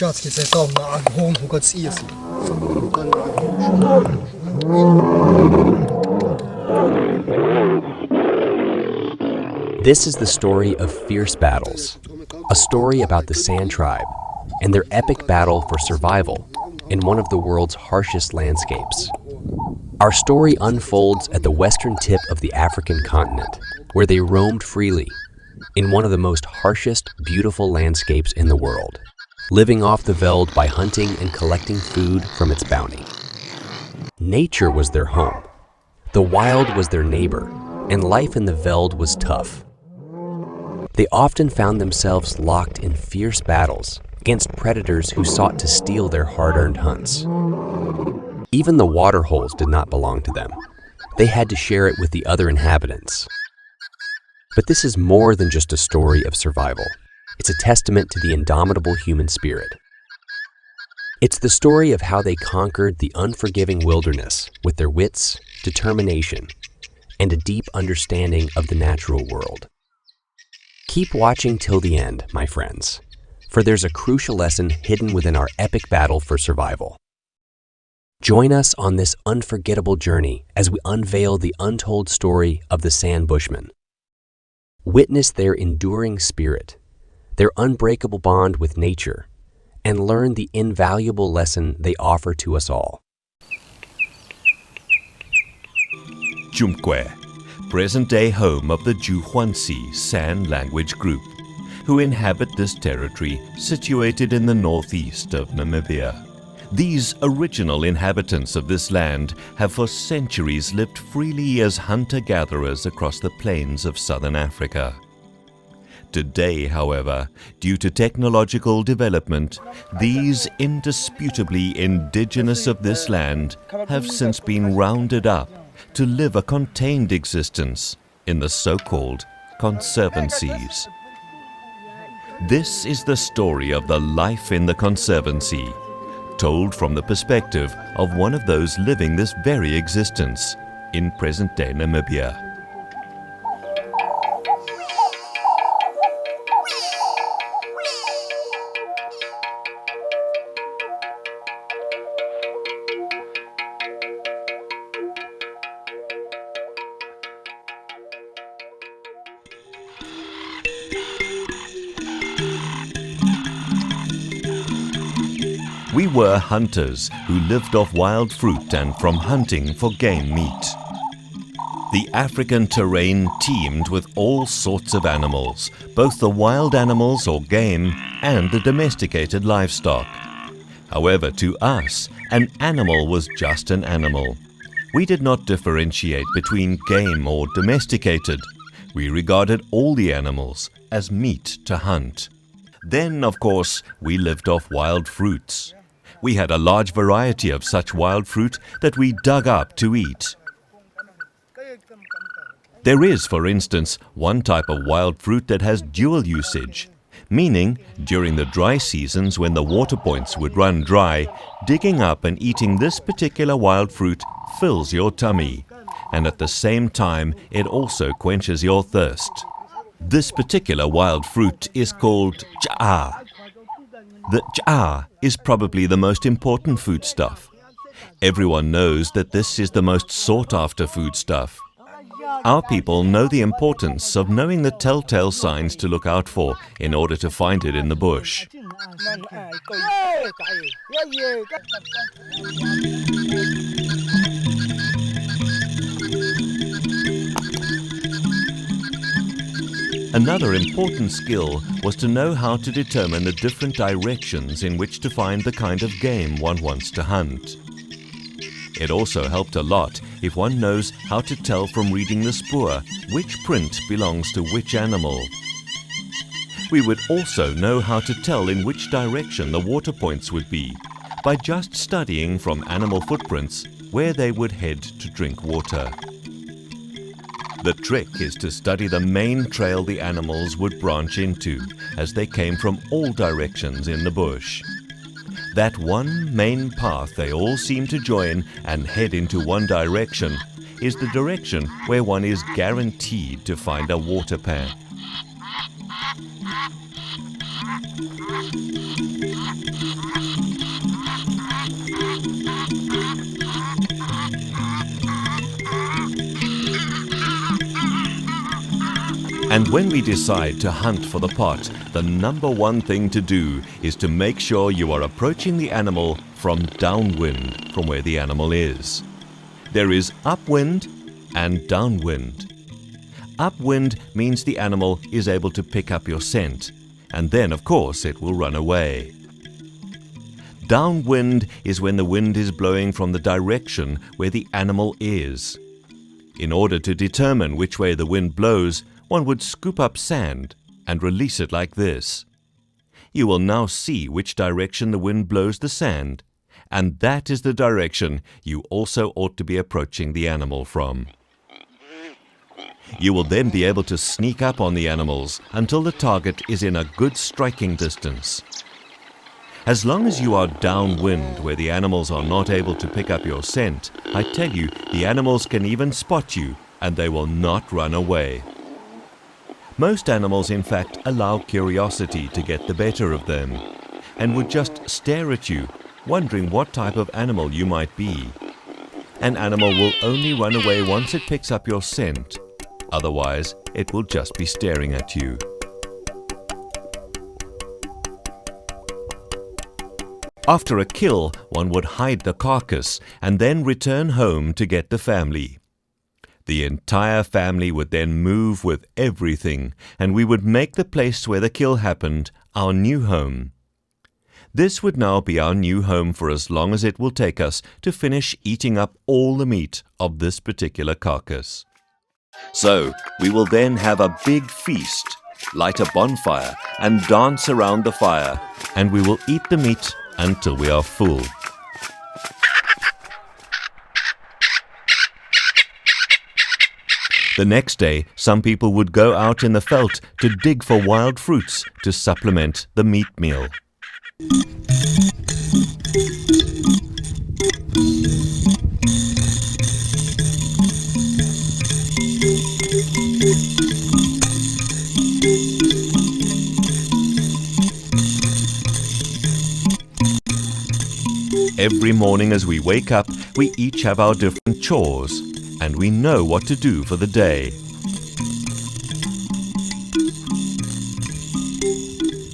This is the story of fierce battles, a story about the San tribe and their epic battle for survival in one of the world's harshest landscapes. Our story unfolds at the western tip of the African continent, where they roamed freely in one of the most harshest, beautiful landscapes in the world, living off the veld by hunting and collecting food from its bounty. Nature was their home, the wild was their neighbor, and life in the veld was tough. They often found themselves locked in fierce battles against predators who sought to steal their hard-earned hunts. Even the waterholes did not belong to them. They had to share it with the other inhabitants. But this is more than just a story of survival. It's a testament to the indomitable human spirit. It's the story of how they conquered the unforgiving wilderness with their wits, determination, and a deep understanding of the natural world. Keep watching till the end, my friends, for there's a crucial lesson hidden within our epic battle for survival. Join us on this unforgettable journey as we unveil the untold story of the San Bushmen. Witness their enduring spirit, their unbreakable bond with nature, and learn the invaluable lesson they offer to us all. Chumkwe, present-day home of the Juhuansi San language group, who inhabit this territory situated in the northeast of Namibia. These original inhabitants of this land have for centuries lived freely as hunter-gatherers across the plains of southern Africa. Today, however, due to technological development, these indisputably indigenous of this land have since been rounded up to live a contained existence in the so-called conservancies. This is the story of the life in the conservancy, told from the perspective of one of those living this very existence in present-day Namibia. We were hunters who lived off wild fruit and from hunting for game meat. The African terrain teemed with all sorts of animals, both the wild animals or game and the domesticated livestock. However, to us, an animal was just an animal. We did not differentiate between game or domesticated. We regarded all the animals as meat to hunt. Then, of course, we lived off wild fruits. We had a large variety of such wild fruit that we dug up to eat. There is, for instance, one type of wild fruit that has dual usage, meaning during the dry seasons when the water points would run dry, digging up and eating this particular wild fruit fills your tummy, and at the same time it also quenches your thirst. This particular wild fruit is called cha'a. The cha'a is probably the most important foodstuff. Everyone knows that this is the most sought-after foodstuff. Our people know the importance of knowing the telltale signs to look out for in order to find it in the bush. Another important skill was to know how to determine the different directions in which to find the kind of game one wants to hunt. It also helped a lot if one knows how to tell from reading the spoor which print belongs to which animal. We would also know how to tell in which direction the water points would be by just studying from animal footprints where they would head to drink water. The trick is to study the main trail the animals would branch into as they came from all directions in the bush. That one main path they all seem to join and head into one direction is the direction where one is guaranteed to find a water pan. And when we decide to hunt for the pot, the number one thing to do is to make sure you are approaching the animal from downwind, from where the animal is. There is upwind and downwind. Upwind means the animal is able to pick up your scent, and then, of course, it will run away. Downwind is when the wind is blowing from the direction where the animal is. In order to determine which way the wind blows, one would scoop up sand and release it like this. You will now see which direction the wind blows the sand, and that is the direction you also ought to be approaching the animal from. You will then be able to sneak up on the animals until the target is in a good striking distance. As long as you are downwind where the animals are not able to pick up your scent, I tell you, the animals can even spot you and they will not run away. Most animals, in fact, allow curiosity to get the better of them and would just stare at you, wondering what type of animal you might be. An animal will only run away once it picks up your scent. Otherwise, it will just be staring at you. After a kill, one would hide the carcass and then return home to get the family. The entire family would then move with everything, and we would make the place where the kill happened our new home. This would now be our new home for as long as it will take us to finish eating up all the meat of this particular carcass. So, we will then have a big feast, light a bonfire, and dance around the fire, and we will eat the meat until we are full. The next day, some people would go out in the veld to dig for wild fruits to supplement the meat meal. Every morning as we wake up, we each have our different chores, and we know what to do for the day.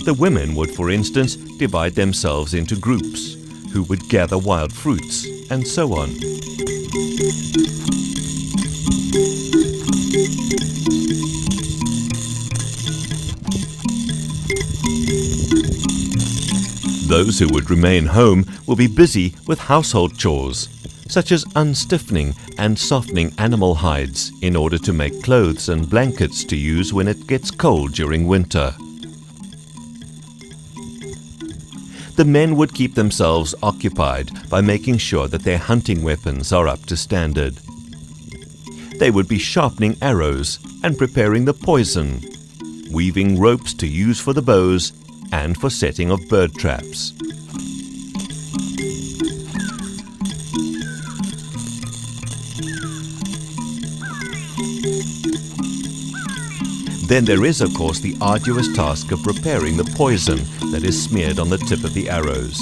The women would, for instance, divide themselves into groups, who would gather wild fruits, and so on. Those who would remain home will be busy with household chores, such as unstiffening and softening animal hides in order to make clothes and blankets to use when it gets cold during winter. The men would keep themselves occupied by making sure that their hunting weapons are up to standard. They would be sharpening arrows and preparing the poison, weaving ropes to use for the bows and for setting of bird traps. Then there is, of course, the arduous task of preparing the poison that is smeared on the tip of the arrows.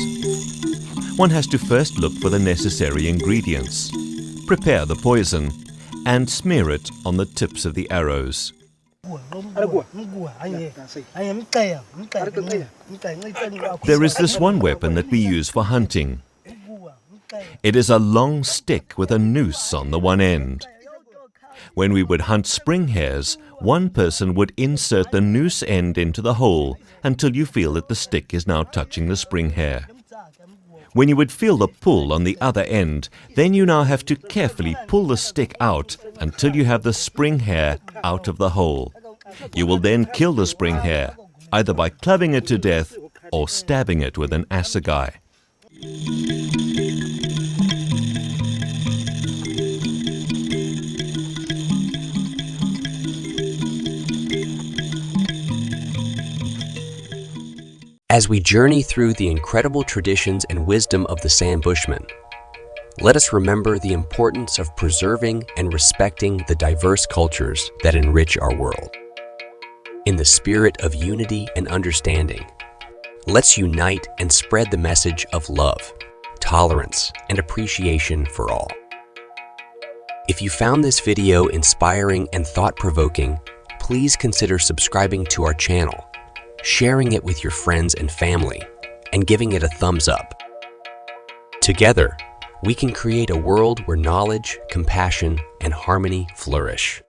One has to first look for the necessary ingredients, prepare the poison, and smear it on the tips of the arrows. There is this one weapon that we use for hunting. It is a long stick with a noose on the one end. When we would hunt spring hares, one person would insert the noose end into the hole until you feel that the stick is now touching the spring hare. When you would feel the pull on the other end, then you now have to carefully pull the stick out until you have the spring hare out of the hole. You will then kill the spring hare, either by clubbing it to death or stabbing it with an assegai. As we journey through the incredible traditions and wisdom of the San Bushmen, let us remember the importance of preserving and respecting the diverse cultures that enrich our world. In the spirit of unity and understanding, let's unite and spread the message of love, tolerance, and appreciation for all. If you found this video inspiring and thought-provoking, please consider subscribing to our channel, sharing it with your friends and family, and giving it a thumbs up. Together, we can create a world where knowledge, compassion, and harmony flourish.